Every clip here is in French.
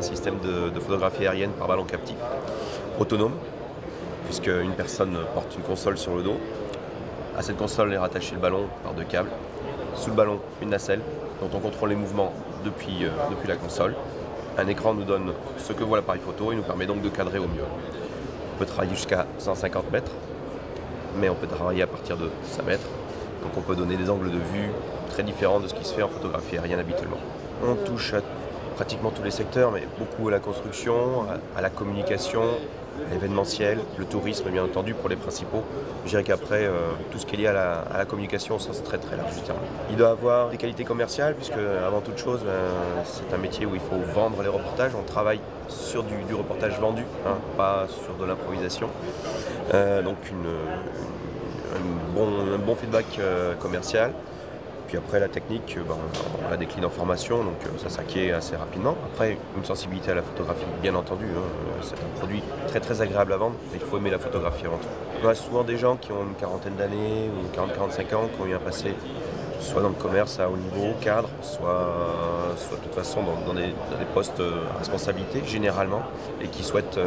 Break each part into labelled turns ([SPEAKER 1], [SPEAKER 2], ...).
[SPEAKER 1] système de photographie aérienne par ballon captif, autonome, puisque une personne porte une console sur le dos. À cette console est rattaché le ballon par 2 câbles. Sous le ballon, une nacelle dont on contrôle les mouvements depuis la console. Un écran nous donne ce que voit l'appareil photo et nous permet donc de cadrer au mieux. On peut travailler jusqu'à 150 mètres, mais on peut travailler à partir de 5 mètres. Donc on peut donner des angles de vue très différents de ce qui se fait en photographie aérienne habituellement. On touche à pratiquement tous les secteurs, mais beaucoup à la construction, à la communication, à l'événementiel, le tourisme bien entendu pour les principaux. Je dirais qu'après, tout ce qui est lié à la communication au sens très large du terme. Il doit avoir des qualités commerciales, puisque avant toute chose, c'est un métier où il faut vendre les reportages. On travaille sur du reportage vendu, hein, pas sur de l'improvisation. Donc un bon feedback commercial. Puis après la technique, on la décline en formation, donc ça s'acquiert assez rapidement. Après, une sensibilité à la photographie, bien entendu, hein, c'est un produit très agréable à vendre, mais il faut aimer la photographie avant tout. On a souvent des gens qui ont une quarantaine d'années ou 40-45 ans, qui ont eu un passé soit dans le commerce à haut niveau, cadre, soit de toute façon dans des postes à responsabilité généralement, et qui souhaitent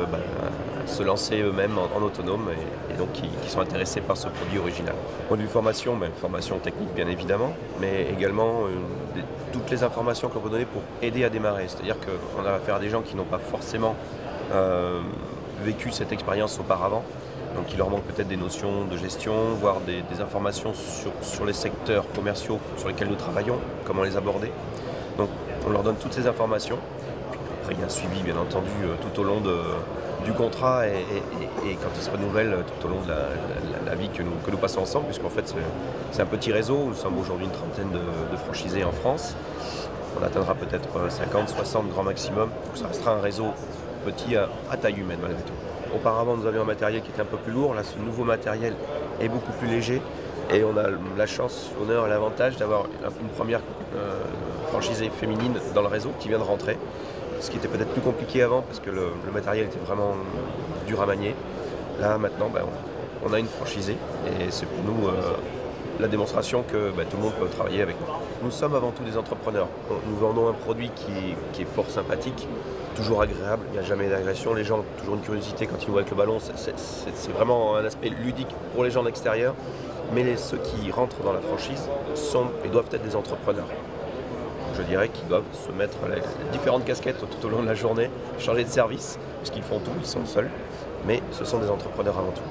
[SPEAKER 1] se lancer eux-mêmes en autonome et donc qui sont intéressés par ce produit original. Point de vue formation, formation technique bien évidemment, mais également toutes les informations qu'on peut donner pour aider à démarrer. C'est-à-dire qu'on a affaire à des gens qui n'ont pas forcément vécu cette expérience auparavant. Donc il leur manque peut-être des notions de gestion, voire des informations sur les secteurs commerciaux sur lesquels nous travaillons, comment les aborder. Donc on leur donne toutes ces informations. Puis après il y a un suivi bien entendu tout au long du contrat et quand il se renouvelle tout au long de la vie que nous passons ensemble, puisqu'en fait c'est un petit réseau. Nous sommes aujourd'hui une trentaine de franchisés en France. On atteindra peut-être 50, 60 grand maximum. Donc ça restera un réseau petit à taille humaine malgré tout. Auparavant, nous avions un matériel qui était un peu plus lourd. Là, ce nouveau matériel est beaucoup plus léger. Et on a la chance, l'honneur et l'avantage d'avoir une première franchisée féminine dans le réseau qui vient de rentrer. Ce qui était peut-être plus compliqué avant parce que le matériel était vraiment dur à manier. Là, maintenant, on a une franchisée. Et c'est pour nous la démonstration que tout le monde peut travailler avec nous. Nous sommes avant tout des entrepreneurs. Nous vendons un produit qui est fort sympathique, toujours agréable, il n'y a jamais d'agression, les gens ont toujours une curiosité quand ils nous voient avec le ballon, c'est vraiment un aspect ludique pour les gens de l'extérieur, mais ceux qui rentrent dans la franchise sont et doivent être des entrepreneurs. Je dirais qu'ils doivent se mettre les différentes casquettes tout au long de la journée, changer de service, puisqu'ils font tout, ils sont seuls, mais ce sont des entrepreneurs avant tout.